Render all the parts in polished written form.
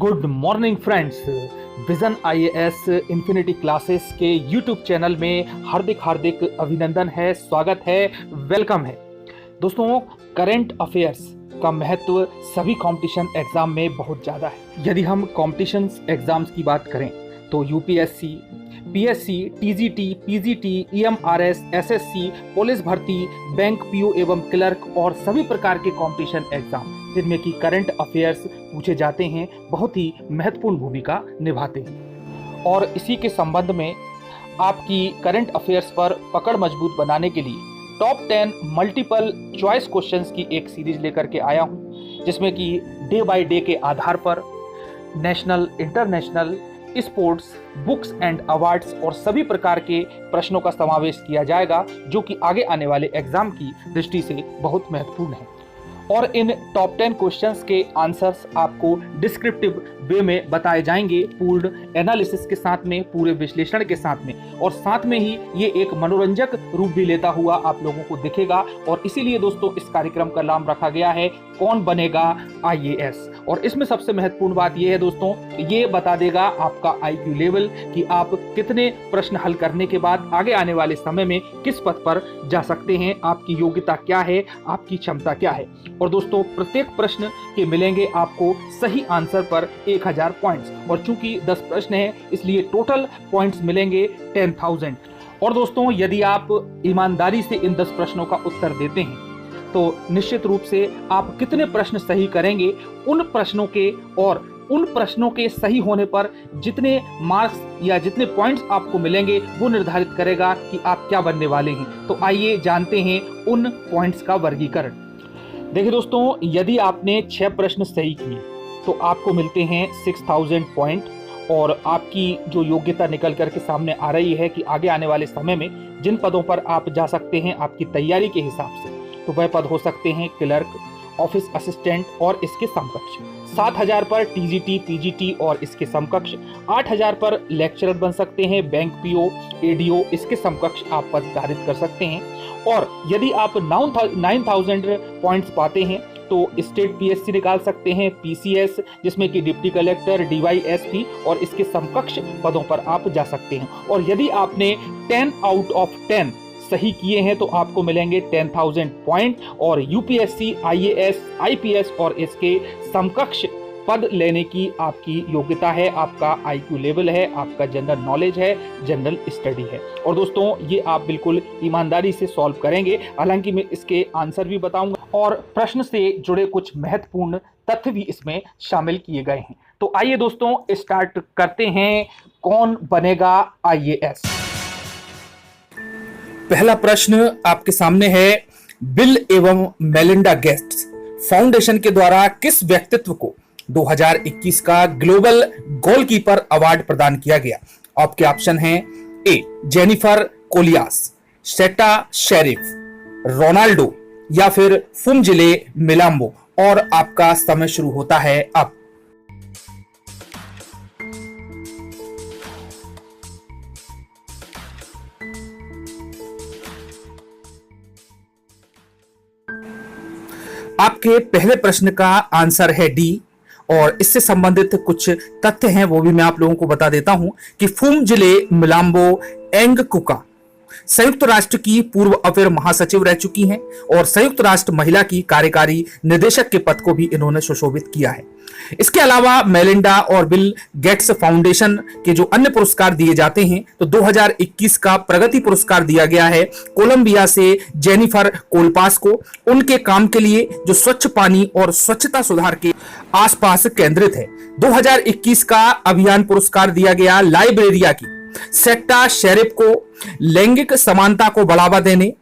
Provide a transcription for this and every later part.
Good morning friends. Vision IAS infinity classes के YouTube channel में हार्दिक हार्दिक अभिनंदन है, स्वागत है, वेलकम है। दोस्तों, करंट अफेयर्स का महत्व सभी कंपटीशन एग्जाम में बहुत ज़्यादा है। यदि हम कंपटीशन एग्जाम्स की बात करें तो UPSC, PSC, TGT, PGT, EMRS, SSC, police भर्ती, बैंक पीओ एवं क्लर्क और सभी प्रकार के कंपटीशन एग्जाम जिनमें कि करंट अफेयर्स पूछे जाते हैं बहुत ही महत्वपूर्ण भूमिका निभाते हैं। और इसी के संबंध में आपकी करंट अफेयर्स पर पकड़ मजबूत बनाने के लिए टॉप 10 मल्टीपल चॉइस क्वेश्चंस की एक सीरीज लेकर के आया हूं, जिसमें कि डे बाय डे के आधार पर national, international, sports, books and awards और सभी प्रकार के प्रश्नों का समावेश किया जाएगा, जो कि आगे आने वाले एग्जाम की दृष्टि से बहुत महत्वपूर्ण है। और इन टॉप 10 क्वेश्चंस के आंसर्स आपको डिस्क्रिप्टिव वे में बताए जाएंगे, पूर्ण एनालिसिस के साथ में, पूरे विश्लेषण के साथ में, और साथ में ही ये एक मनोरंजक रूप भी लेता हुआ आप लोगों को दिखेगा। और इसीलिए दोस्तों इस कार्यक्रम का नाम रखा गया है कौन बनेगा आईएएस। और इसमें सबसे महत्वपूर्ण बात यह है दोस्तों, ये बता देगा आपका आईक्यू लेवल कि आप कितने प्रश्न हल करने के बाद आगे आने वाले समय में किस पथ पर जा सकते हैं, आपकी योग्यता क्या है, आपकी क्षमता क्या है। और दोस्तों, प्रत्येक प्रश्न के मिलेंगे आपको सही आंसर पर 1000 पॉइंट्स, और चूंकि 10 प्रश्न हैं इसलिए टोटल पॉइंट्स मिलेंगे 10,000। और दोस्तों, यदि आप ईमानदारी से इन 10 प्रश्नों का उत्तर देते हैं तो निश्चित रूप से आप कितने प्रश्न सही करेंगे, उन प्रश्नों के सही होने पर जितने मार्क्स या जितने पॉइंट्स आपको मिलेंगे वो निर्धारित करेगा कि आप क्या बनने वाले हैं। तो आइए जानते हैं उन पॉइंट्स का वर्गीकरण। देखिए दोस्तों, यदि आपने 6 प्रश्न सही किए तो आपको मिलते हैं 6000 पॉइंट, और आपकी जो योग्यता निकल करके सामने आ रही है कि आगे आने वाले समय में जिन पदों पर आप जा सकते हैं आपकी तैयारी के हिसाब से, तो वह पद हो सकते हैं क्लर्क, ऑफिस असिस्टेंट और इसके समकक्ष। 7000 पर टीजीटी, पीजीटी और इसके समकक्ष। 8000 पर लेक्चरर बन सकते हैं, बैंक पीओ, एडीओ, इसके समकक्ष आप पद धारित कर सकते हैं। और यदि आप 9000 पॉइंट्स पाते हैं तो स्टेट पीएससी निकाल सकते हैं, पीसीएस जिसमें कि डिप्टी कलेक्टर, डीवाईएसपी और इसके समकक्ष पदों पर आप जा सकते हैं। और यदि आपने 10 आउट ऑफ 10 सही किए हैं तो आपको मिलेंगे 10,000 पॉइंट, और यूपीएससी, आईएएस, आईपीएस और इसके समकक्ष पद लेने की आपकी योग्यता है, आपका आईक्यू लेवल है, आपका जनरल नॉलेज है, जनरल स्टडी है। और दोस्तों, ये आप बिल्कुल ईमानदारी से सॉल्व करेंगे। हालांकि मैं इसके आंसर भी बताऊंगा और प्रश्न से जुड़े कुछ महत्वपूर्ण तथ्य भी इसमें शामिल किए गए हैं। तो आइए दोस्तों स्टार्ट करते हैं कौन बनेगा आईएएस। पहला प्रश्न आपके सामने है, बिल एवं मेलिंडा गेट्स फाउंडेशन के द्वारा किस व्यक्तित्व को 2021 का ग्लोबल गोलकीपर अवार्ड प्रदान किया गया? आपके ऑप्शन हैं ए जेनिफर कोलियास, सेटा शेरिफ, रोनाल्डो या फिर फुमजिले मिलाम्बो। और आपका समय शुरू होता है अब। आपके पहले प्रश्न का आंसर है डी, और इससे संबंधित कुछ तथ्य हैं वो भी मैं आप लोगों को बता देता हूं कि फुमजिले मिलाम्बो एंगकुका संयुक्त राष्ट्र की पूर्व अपर महासचिव रह चुकी हैं, और संयुक्त राष्ट्र महिला की कार्यकारी निदेशक के पद को भी इन्होंने सुशोभित किया है। इसके अलावा मेलिंडा और बिल गेट्स फाउंडेशन के जो अन्य पुरस्कार दिए जाते हैं, तो 2021 का प्रगति पुरस्कार दिया गया है कोलंबिया से जेनिफर कोलपास को, उनके काम के लिए जो स्वच्छ पानी और स्वच्छता सुधार के आसपास केंद्रित है। 2021 का अभियान पुरस्कार दिया गया लाइब्रेरिया की सेट्टा शेरिफ को लैंगिक समानता को बढ़ावा देने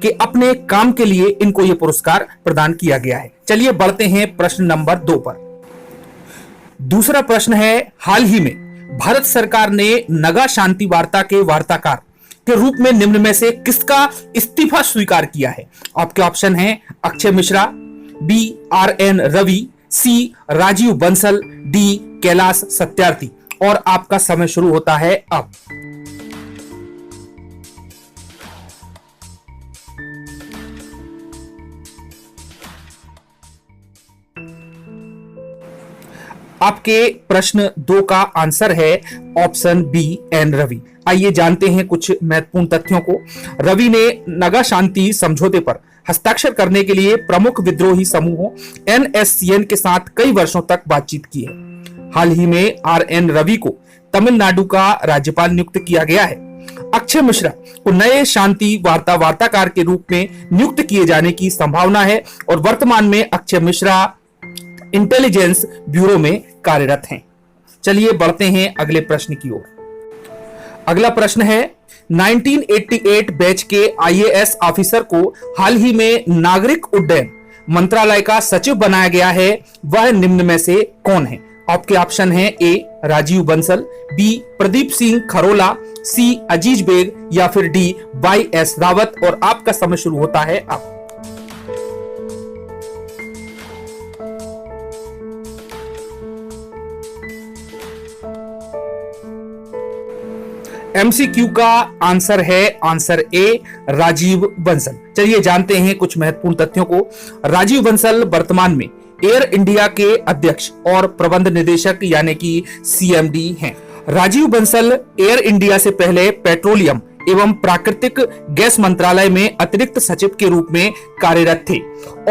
के अपने काम के लिए इनको यह पुरस्कार प्रदान किया गया है। चलिए बढ़ते हैं प्रश्न नंबर 2 पर। दूसरा प्रश्न है, हाल ही में भारत सरकार ने नगा शांति वार्ता के वार्ताकार के रूप में निम्न में से किसका इस्तीफा स्वीकार किया है? आपके ऑप्शन हैं अक्षय मिश्रा, बी आरएन रवि, सी राजीव बंसल, डी कैलाश सत्यार्थी। और आपका समय शुरू होता है अब। आपके प्रश्न 2 का आंसर है ऑप्शन बी एन रवि। आइए जानते हैं कुछ महत्वपूर्ण तथ्यों को। रवि ने नगा शांति समझौते पर हस्ताक्षर करने के लिए प्रमुख विद्रोही समूहों एनएससीएन के साथ कई वर्षों तक बातचीत की है। हाल ही में आरएन रवि को तमिलनाडु का राज्यपाल नियुक्त किया गया है। अक्षय मिश्रा को नए शांति वार्ताकार के रूप में नियुक्त किए जाने की संभावना है और वर्तमान में अक्षय मिश्रा इंटेलिजेंस ब्यूरो में कार्यरत हैं। चलिए बढ़ते हैं अगले प्रश्न की ओर। अगला प्रश्न है 1988 बैच के आईएएस ऑफिसर को हाल ही में नागरिक उड्डयन मंत्रालय का सचिव बनाया गया है, वह निम्न में से कौन है? आपके ऑप्शन है ए राजीव बंसल, बी प्रदीप सिंह खरोला, सी अजीज बेग या फिर डी वाई एस रावत। और आपका समय शुरू होता है अब। एमसीक्यू का आंसर है आंसर ए राजीव बंसल। चलिए जानते हैं कुछ महत्वपूर्ण तथ्यों को। राजीव बंसल वर्तमान में एयर इंडिया के अध्यक्ष और प्रबंध निदेशक यानी कि सीएमडी हैं। राजीव बंसल एयर इंडिया से पहले पेट्रोलियम एवं प्राकृतिक गैस मंत्रालय में अतिरिक्त सचिव के रूप में कार्यरत थे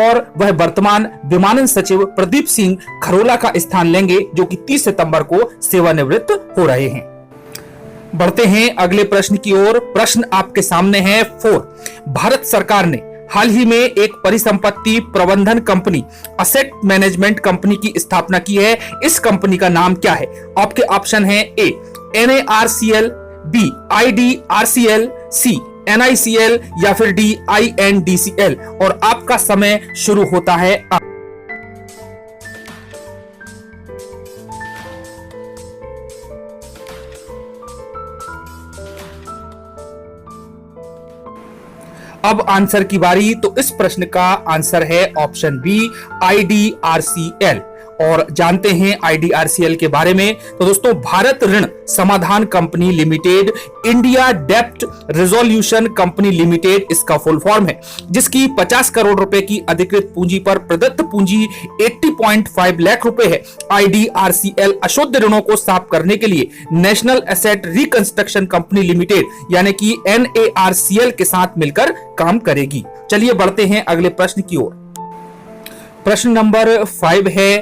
और वह वर्तमान विमानन सचिव प्रदीप सिंह खरोला का स्थान लेंगे, जो कि 30 सितंबर को सेवानिवृत्त हो रहे हैं। बढ़ते हैं अगले प्रश्न की ओर। प्रश्न आपके सामने है 4। भारत सरकार ने हाल ही में एक परिसंपत्ति प्रबंधन कंपनी असेट मैनेजमेंट कंपनी की स्थापना की है। इस कंपनी का नाम क्या है? आपके ऑप्शन है ए NARCL, बी IDRCL, सी NICL या फिर डी INDCL। और आपका समय शुरू होता है अब। अब आंसर की बारी। तो इस प्रश्न का आंसर है ऑप्शन बी IDRCL। और जानते हैं IDRCL के बारे में। तो दोस्तों, भारत ऋण समाधान कंपनी लिमिटेड, इंडिया डेप्ट रिजोल्यूशन कंपनी लिमिटेड इसका फुल फॉर्म है, जिसकी 50 करोड़ रुपए की अधिकृत पूंजी पर प्रदत्त पूंजी 80.5 लाख रुपए है। IDRCL अशुद्ध ऋणों को साफ करने के लिए national asset reconstruction company limited यानी कि NARCL के साथ मिलकर काम करेगी। चलिए बढ़ते हैं अगले प्रश्न की ओर। प्रश्न नंबर 5 है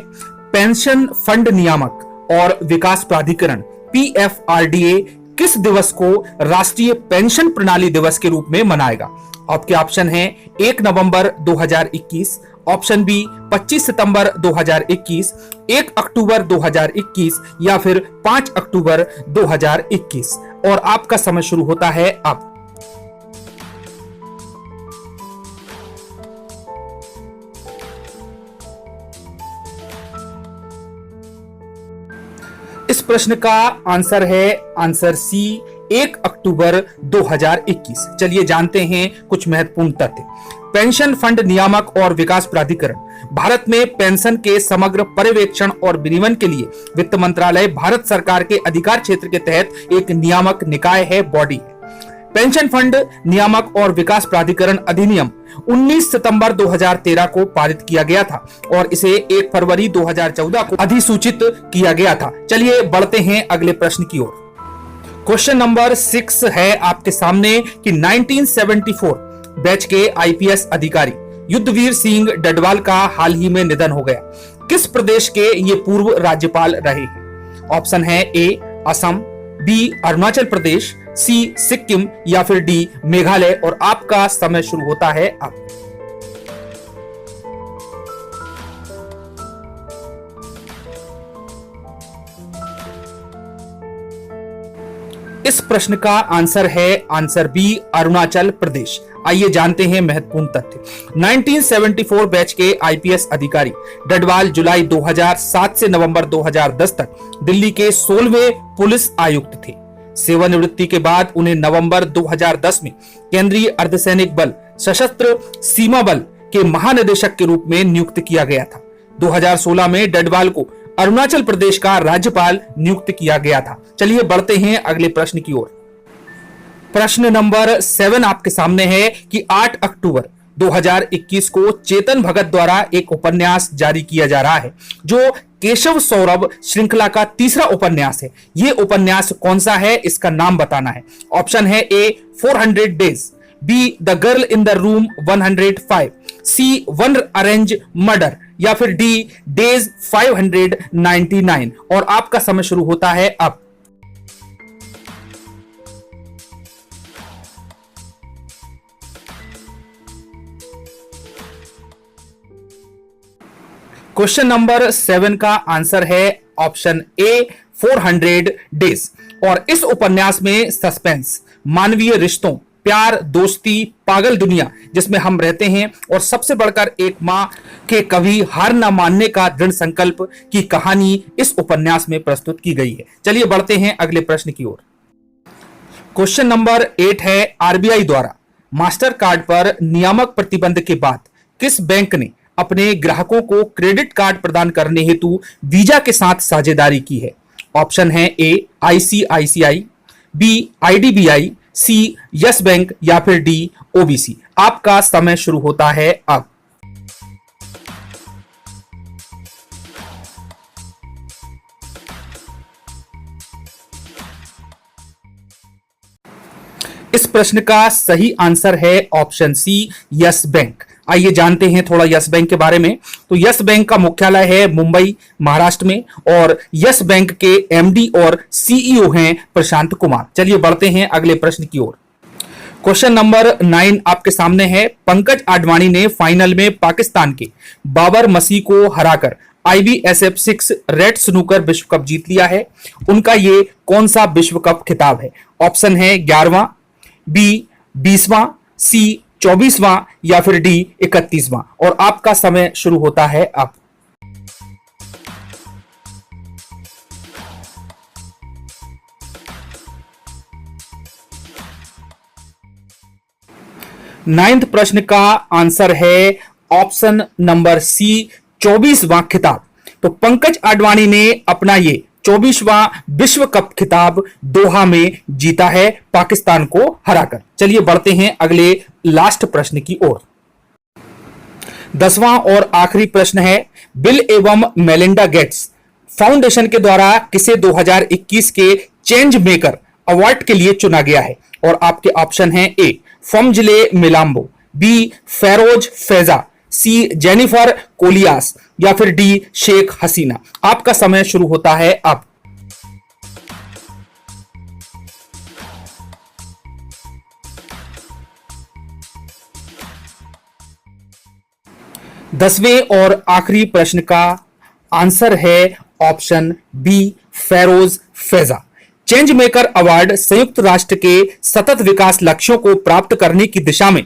पेंशन फंड नियामक और विकास प्राधिकरण PFRDA किस दिवस को राष्ट्रीय पेंशन प्रणाली दिवस के रूप में मनाएगा? आपके ऑप्शन हैं 1 नवंबर 2021, ऑप्शन बी 25 सितंबर 2021, 1 अक्टूबर 2021 या फिर 5 अक्टूबर 2021। और आपका समय शुरू होता है अब। इस प्रश्न का आंसर है आंसर सी 1 अक्टूबर 2021। चलिए जानते हैं कुछ महत्वपूर्ण तथ्य। पेंशन फंड नियामक और विकास प्राधिकरण भारत में पेंशन के समग्र पर्यवेक्षण और विनियमन के लिए वित्त मंत्रालय भारत सरकार के अधिकार क्षेत्र के तहत एक नियामक निकाय है, बॉडी है। पेंशन फंड नियामक और विकास प्राधिकरण अधिनियम 19 सितंबर 2013 को पारित किया गया था और इसे 1 फरवरी 2014 को अधिसूचित किया गया था। चलिए बढ़ते हैं अगले प्रश्न की ओर। क्वेश्चन नंबर 6 है आपके सामने कि 1974 बैच के आईपीएस अधिकारी युद्धवीर सिंह डडवाल का हाल ही में निधन हो गया। किस प्रदेश के ये पूर्व राज्यपाल रहे हैं? ऑप्शन है ए असम, बी अरुणाचल प्रदेश, सी सिक्किम या फिर डी मेघालय। और आपका समय शुरू होता है अब। इस प्रश्न का आंसर है आंसर बी अरुणाचल प्रदेश। आइए जानते हैं महत्वपूर्ण तथ्य। 1974 बैच के आईपीएस अधिकारी डडवाल जुलाई 2007 से नवंबर 2010 तक दिल्ली के 16वें पुलिस आयुक्त थे। सेवानिवृत्ति के बाद उन्हें नवंबर 2010 में केंद्रीय अर्धसैनिक बल सशस्त्र सीमा बल के महानिदेशक के रूप में नियुक्त किया गया था। 2016 में डडवाल को अरुणाचल प्रदेश का राज्यपाल नियुक्त किया गया था। चलिए बढ़ते हैं अगले प्रश्न की ओर। प्रश्न नंबर 7 आपके सामने है कि 8 अक्टूबर 2021 को चेतन भगत द्वारा एक उपन्यास जारी किया जा रहा है जो केशव सौरभ श्रृंखला का तीसरा उपन्यास है। यह उपन्यास कौन सा है, इसका नाम बताना है। ऑप्शन है A 400 days, B the girl in the room 105, C one arrange murder या फिर डी डेज 599। और आपका समय शुरू होता है अब। क्वेश्चन नंबर 7 का आंसर है ऑप्शन ए 400 डेज। और इस उपन्यास में सस्पेंस, मानवीय रिश्तों, प्यार, दोस्ती, पागल दुनिया जिसमें हम रहते हैं और सबसे बढ़कर एक मां के कभी हार ना मानने का दृढ़ संकल्प की कहानी इस उपन्यास में प्रस्तुत की गई है। चलिए बढ़ते हैं अगले प्रश्न की ओर। क्वेश्चन नंबर 8 है, आरबीआई द्वारा मास्टर कार्ड पर नियामक प्रतिबंध के बाद किस बैंक ने अपने ग्राहकों को क्रेडिट कार्ड प्रदान करने हेतु वीजा के साथ साझेदारी की है? ऑप्शन है ए आईसीआईसीआई, बी आईडीबीआई, सी यस बैंक या फिर डी ओबीसी। आपका समय शुरू होता है अब। इस प्रश्न का सही आंसर है ऑप्शन सी यस बैंक। आइए जानते हैं थोड़ा यस बैंक के बारे में। तो यस बैंक का मुख्यालय है मुंबई महाराष्ट्र में और यस बैंक के एमडी और सीईओ हैं प्रशांत कुमार। चलिए बढ़ते हैं अगले प्रश्न की ओर। क्वेश्चन नंबर 9 आपके सामने है। पंकज आडवाणी ने फाइनल में पाकिस्तान के बाबर मसीह को हराकर IBSF 6 रेड स्नूकर विश्व कप जीत लिया है। उनका ये कौन सा विश्व कप खिताब है? ऑप्शन है 11वां, बी 20वां, सी 24वां या फिर डी 31वां। और आपका समय शुरू होता है अब। नाइन्थ प्रश्न का आंसर है ऑप्शन नंबर सी 24वां खिताब। तो पंकज आडवाणी ने अपना ये 24वां विश्व कप खिताब दोहा में जीता है पाकिस्तान को हराकर। चलिए बढ़ते हैं अगले लास्ट प्रश्न की ओर। 10वां और आखिरी प्रश्न है। बिल एवं मेलिंडा गेट्स फाउंडेशन के द्वारा किसे 2021 के चेंज मेकर अवार्ड के लिए चुना गया है? और आपके ऑप्शन हैं ए फमजिले मिलाम्बो, बी फेरोज फैजा, सी जेनिफर कोलियास या फिर डी शेख हसीना। आपका समय शुरू होता है अब। दसवें और आखिरी प्रश्न का आंसर है option B Feroz Faiza. Change maker award संयुक्त राष्ट्र के सतत विकास लक्ष्यों को प्राप्त करने की दिशा में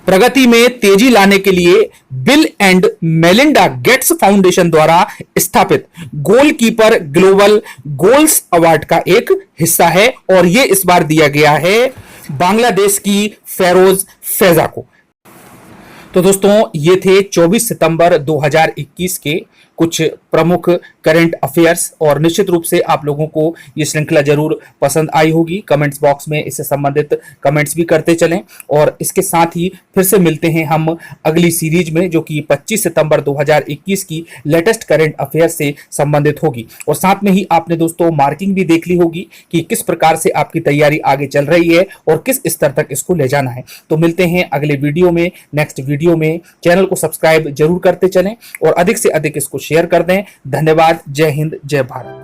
प्रगति में तेजी लाने के लिए bill and Melinda Gates foundation द्वारा स्थापित गोलकीपर ग्लोबल गोल्स अवार्ड का एक हिस्सा है और यह इस बार दिया गया है बांग्लादेश की फेरोज फैजा को। तो दोस्तों ये थे 24 सितंबर 2021 के कुछ प्रमुख करंट अफेयर्स और निश्चित रूप से आप लोगों को ये श्रृंखला जरूर पसंद आई होगी। कमेंट्स बॉक्स में इससे संबंधित कमेंट्स भी करते चलें और इसके साथ ही फिर से मिलते हैं हम अगली सीरीज में जो कि 25 सितंबर 2021 की लेटेस्ट करंट अफेयर से संबंधित होगी। और साथ में ही आपने दोस्तों मार्किंग भी देख ली होगी कि किस प्रकार से आपकी तैयारी आगे चल रही है और किस स्तर तक इसको ले जाना है। तो मिलते हैं अगले वीडियो में, नेक्स्ट वीडियो में। चैनल को सब्सक्राइब जरूर करते चलें और अधिक से अधिक इसको शेयर कर दें। धन्यवाद। जय हिंद, जय भारत।